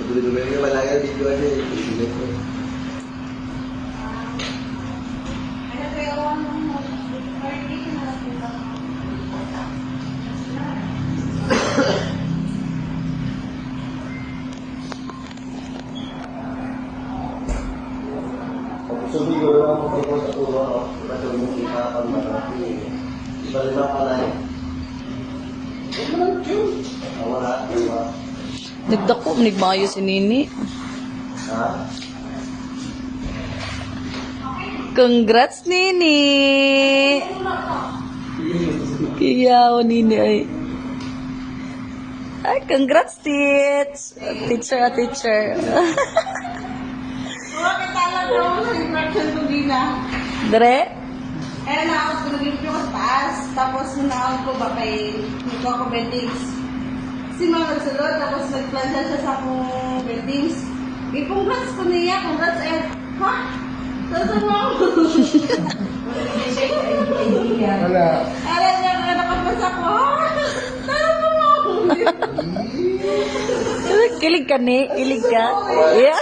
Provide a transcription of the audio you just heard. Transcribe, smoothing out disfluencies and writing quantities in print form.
Dumi-dumi yung malaki ang video niya. Isilip ko. Siguro lang kung ikaw sa turo, matulog mo kita pag marami. Iba rin ang palay. Wala, diba? Nagdako, nagmayo si Nini. Ha? Congrats, Nini! Kiyaw, Nini ay. Ay, congrats, Tits! Teacher. Bakit alam mo sa impression ko din na? Dre? Eh, naakot ko naging ko sa taas. Tapos, naakot ko ba kay Nico ako beddings. Si mga nagsulod, tapos nagplansya siya sa akong beddings. Congrats ko niya, congrats eh. Ha? Sasa mo? Wala. Alam niya, nakapasa ko, ha? Sasa mo? Kilig ka, ni? Kilig ka? Yeah.